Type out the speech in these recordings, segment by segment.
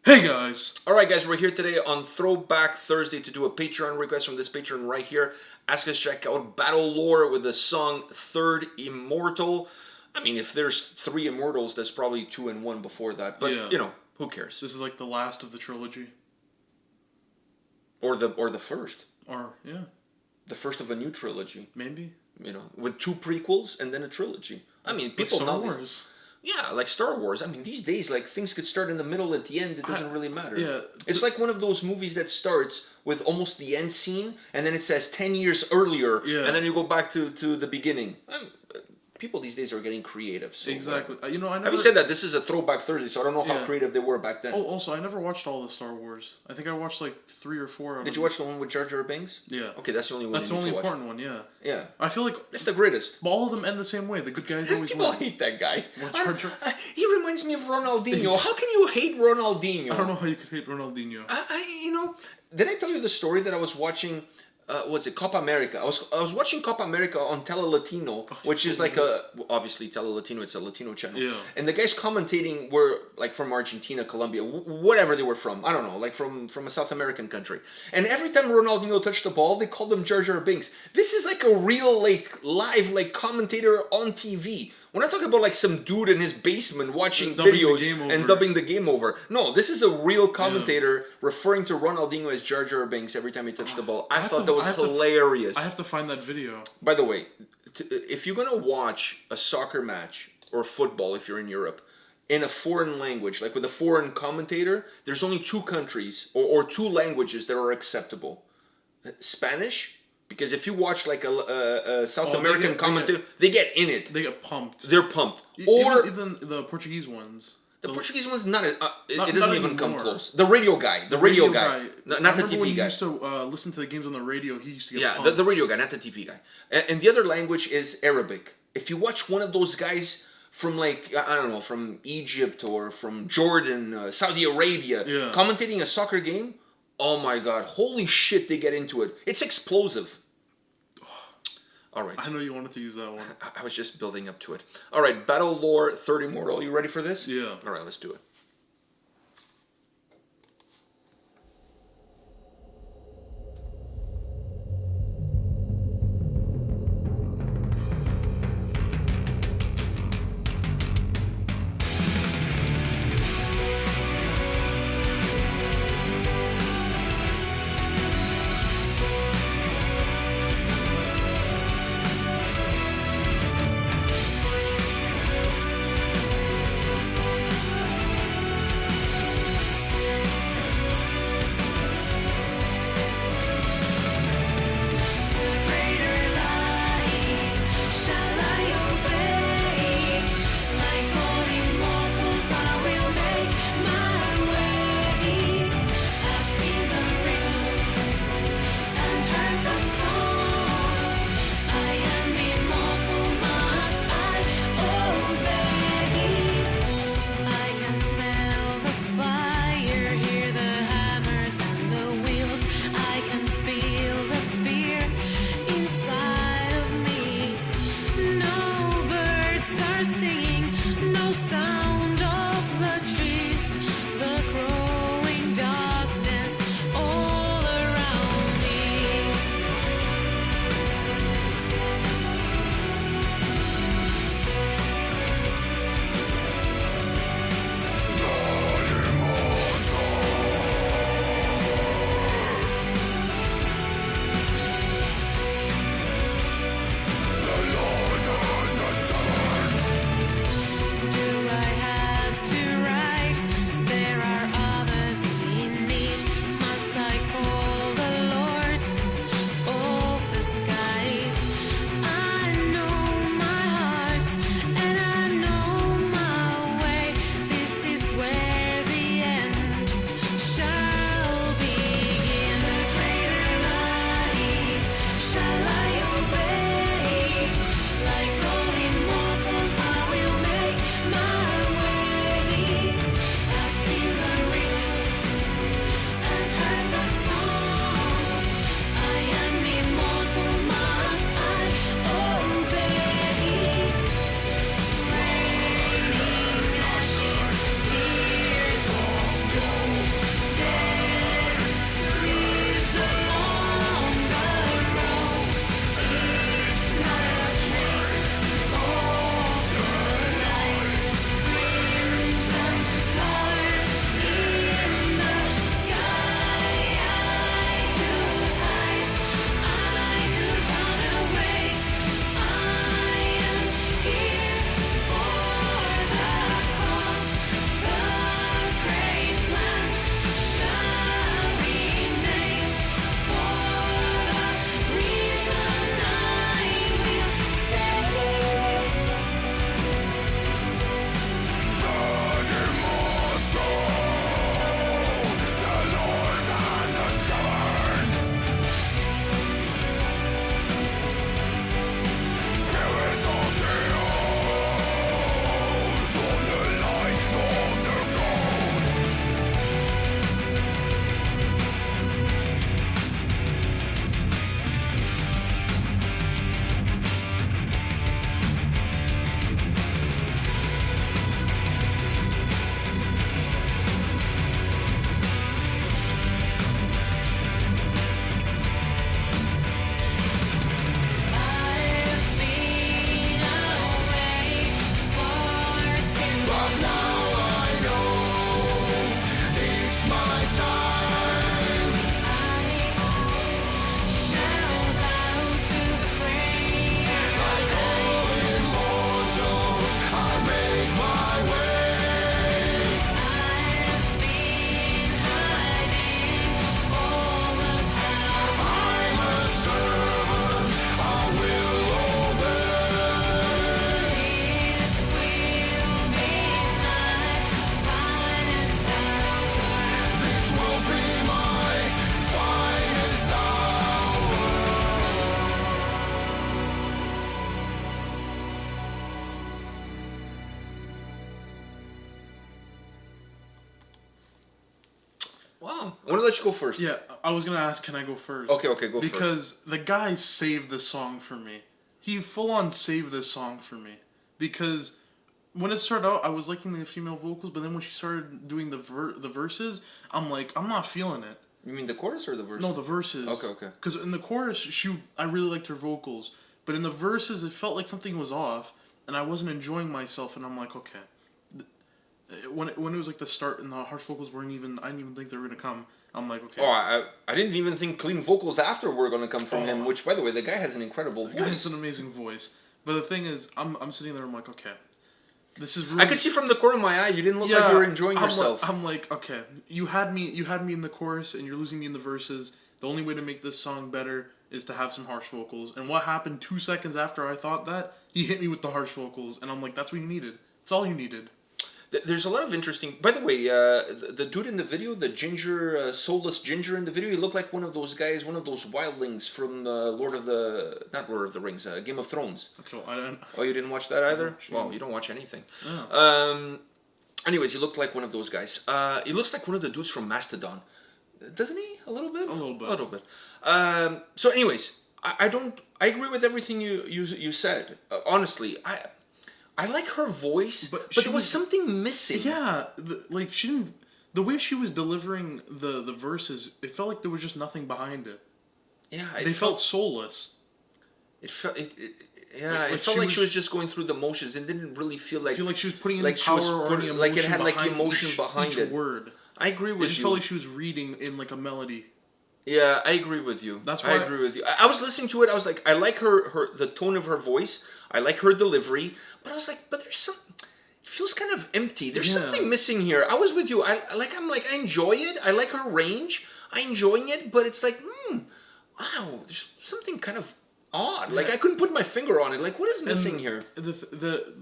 Hey guys! Alright guys, we're here today on Throwback Thursday to do a Patreon request from this Patreon right here. Ask us to check out Battlelore with the song Third Immortal. I mean, if there's 3 Immortals, there's probably 2 and 1 before that. But, Yeah. you know, who cares? This is like the last of the trilogy. Or the first. Or, yeah. The first of a new trilogy. Maybe. You know, with 2 prequels and then a trilogy. I mean, people like Star know... Wars. Yeah, like Star Wars. I mean, these days, like, things could start in the middle, at the end, it doesn't really matter. Yeah. It's like one of those movies that starts with almost the end scene, and then it says 10 years earlier, and then you go back to the beginning. People these days are getting creative. So, exactly. You know, I never... Having said that, this is a Throwback Thursday, so I don't know how Yeah. creative they were back then. Oh, also, I never watched all the Star Wars. I think I watched like 3 or 4 of them. Did you watch the one with Jar Jar Binks? Yeah. Okay, that's the only one That's the you need only to watch. important one, yeah. Yeah. I feel like... It's the greatest. all of them end the same way. The good guys always People win. hate that guy. What, Jar Jar? He reminds me of Ronaldinho. How can you hate Ronaldinho? I don't know how you could hate Ronaldinho. You know, did I tell you the story that I was watching? Was it Copa America? I was watching Copa America on Tele Latino, which is like obviously Tele Latino. It's a Latino channel. Yeah. And the guys commentating were like from Argentina, Colombia, whatever they were from. I don't know, like from a South American country. And every time Ronaldinho touched the ball, they called him Jar Jar Binks. This is like a real live commentator on TV. We're not talking about like some dude in his basement watching videos and dubbing the game over. No, this is a real commentator referring to Ronaldinho as Jar Jar Binks every time he touched the ball. I thought that was hilarious. I have to find that video. By the way, if you're going to watch a soccer match or football, if you're in Europe, in a foreign language, like with a foreign commentator, there's only 2 countries or 2 languages that are acceptable. Spanish. Because if you watch like a South American commentator, they get in it. They get pumped. They're pumped. Or even the Portuguese ones. The Portuguese one's not. It doesn't not even come anymore. close. The radio guy. The radio guy. Not the TV when guy. He used to listen to the games on the radio. He used to get Yeah, pumped. the radio guy, not the TV guy. And the other language is Arabic. If you watch one of those guys from like I don't know, from Egypt or from Jordan, Saudi Arabia, commentating a soccer game, oh my God, holy shit, they get into it. It's explosive. All right. I know you wanted to use that one. I was just building up to it. All right, Battlelore, Third Immortal. You ready for this? Yeah. All right, let's do it. Wow. I want to let you go first. Yeah, I was gonna ask, can I go first? Okay, go first. Because the guy saved this song for me. He full on saved this song for me. Because when it started out, I was liking the female vocals, but then when she started doing the verses, I'm like, I'm not feeling it. You mean the chorus or the verse? No, the verses. Okay. Because in the chorus, I really liked her vocals, but in the verses, it felt like something was off, and I wasn't enjoying myself. And I'm like, okay. When it was like the start and the harsh vocals I didn't even think they were gonna come. I'm like, okay. Oh, I didn't even think clean vocals after were gonna come from him. Which, by the way, the guy has an incredible voice. He has an amazing voice. But the thing is, I'm sitting there. I'm like, okay, this is. Really... I could see from the corner of my eye you didn't look like you were enjoying yourself. I'm like, okay, you had me in the chorus, and you're losing me in the verses. The only way to make this song better is to have some harsh vocals. And what happened 2 seconds after I thought that, he hit me with the harsh vocals, and I'm like, that's what you needed. That's all you needed. There's a lot of interesting... By the way, the dude in the video, the ginger, soulless ginger in the video, he looked like one of those guys, one of those wildlings from not Lord of the Rings, Game of Thrones. Okay, well, I didn't... Oh, you didn't watch that either? Well, you don't watch anything. Oh. Anyways, he looked like one of those guys. He looks like one of the dudes from Mastodon. Doesn't he? A little bit? A little bit. A little bit. So anyways, I agree with everything you said. Honestly, I like her voice, but there was something missing. Yeah, she didn't. The way she was delivering the verses, it felt like there was just nothing behind it. Yeah, they felt soulless. It felt it felt like she was just going through the motions and didn't really feel like she was putting in power or any emotion like it had like emotion behind each word. I agree with you. It just felt like she was reading in like a melody. Yeah, I agree with you. That's why I agree with you. I was listening to it. I was like, I like the tone of her voice. I like her delivery. But I was like, but there's some. It feels kind of empty. There's something missing here. I was with you. I enjoy it. I like her range. I'm enjoying it. But it's like, wow. There's something kind of odd. Yeah. Like I couldn't put my finger on it. Like what is missing here?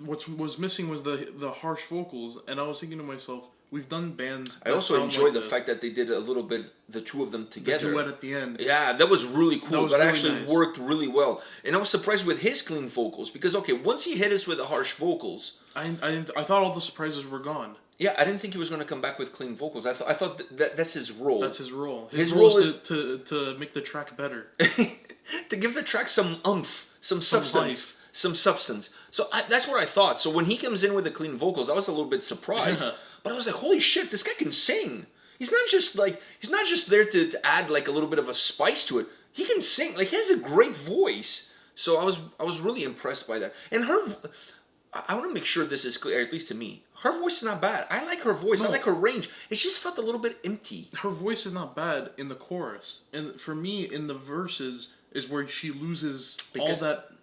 What was missing was the harsh vocals. And I was thinking to myself, we've done bands. I also enjoyed the fact that they did a little bit, the two of them together. The duet at the end. Yeah, that was really cool. That really actually nice. Worked really well. And I was surprised with his clean vocals because, okay, once he hit us with the harsh vocals... I thought all the surprises were gone. Yeah, I didn't think he was going to come back with clean vocals. I thought that's his role. That's his role. His role is to make the track better. To give the track some oomph, some substance. Some substance. So that's what I thought. So when he comes in with the clean vocals, I was a little bit surprised. Yeah. But I was like, holy shit, this guy can sing. He's not just there to add like a little bit of a spice to it. He can sing. Like he has a great voice. So I was really impressed by that. And I want to make sure this is clear, at least to me. Her voice is not bad. I like her voice. No. I like her range. It just felt a little bit empty. Her voice is not bad in the chorus. And for me, in the verses is where she loses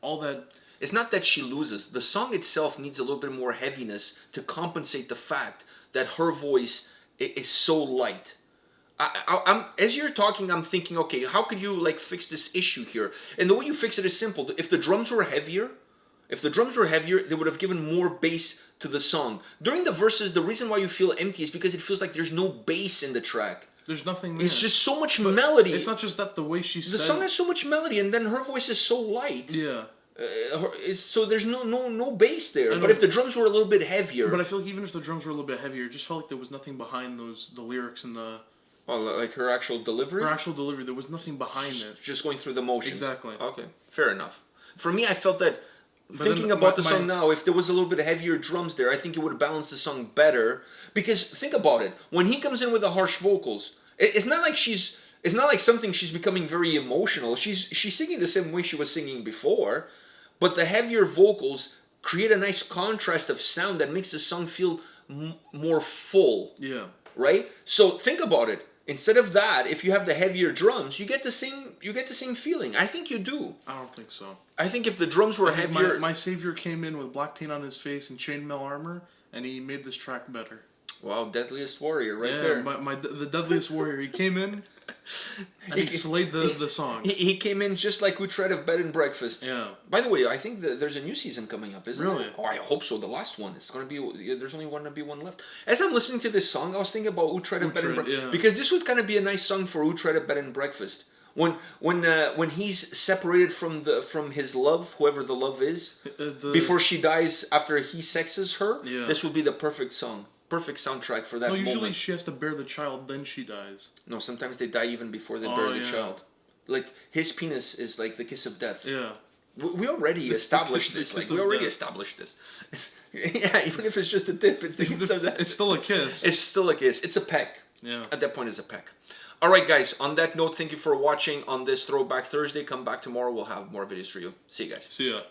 all that. It's not that she loses. The song itself needs a little bit more heaviness to compensate the fact that her voice is so light. I'm as you're talking, I'm thinking, okay, how could you like fix this issue here? And the way you fix it is simple. If the drums were heavier, they would have given more bass to the song. During the verses, the reason why you feel empty is because it feels like there's no bass in the track. There's nothing there. It's just so much melody. It's not just that the way she The song has so much melody, and then her voice is so light. Yeah. So there's no bass there. But if the drums were a little bit heavier... But I feel like even if the drums were a little bit heavier, it just felt like there was nothing behind the lyrics and the... Well, like her actual delivery? Her actual delivery, there was nothing behind it. Just going through the motions. Exactly. Okay, fair enough. For me, I felt that... Thinking about the song now, if there was a little bit heavier drums there, I think it would have balanced the song better. Because think about it. When he comes in with the harsh vocals, it's not like it's not like something she's becoming very emotional. She's singing the same way she was singing before. But the heavier vocals create a nice contrast of sound that makes the song feel more full. Yeah. Right? So think about it. Instead of that, if you have the heavier drums, you get the same feeling. I think you do. I don't think so. I think if the drums were heavier... My savior came in with black paint on his face and chainmail armor, and he made this track better. Wow, Deadliest Warrior there. The Deadliest Warrior. He came in and he slayed the song. He came in just like Utrecht of Bed and Breakfast. Yeah. By the way, I think there's a new season coming up, isn't really? it? Oh, I hope so. The last one. It's going to be... There's only going to be one left. As I'm listening to this song, I was thinking about Utrecht of Bed and Breakfast. Yeah. Because this would kind of be a nice song for Utrecht of Bed and Breakfast. When he's separated from his love, whoever the love is, before she dies after he sexes her, this would be the perfect song. Perfect soundtrack for that No, usually moment. she has to bear the child, then she dies. No, sometimes they die even before they Oh, bury the yeah. child. Like, his penis is like the kiss of death. Yeah. We already established the this. kiss Like, we of already death. established this. Yeah, even if it's just a tip, it's the kiss of death. It's still a kiss. It's still a kiss. It's a peck. Yeah. At that point, it's a peck. All right, guys. On that note, thank you for watching on this Throwback Thursday. Come back tomorrow. We'll have more videos for you. See you guys. See ya.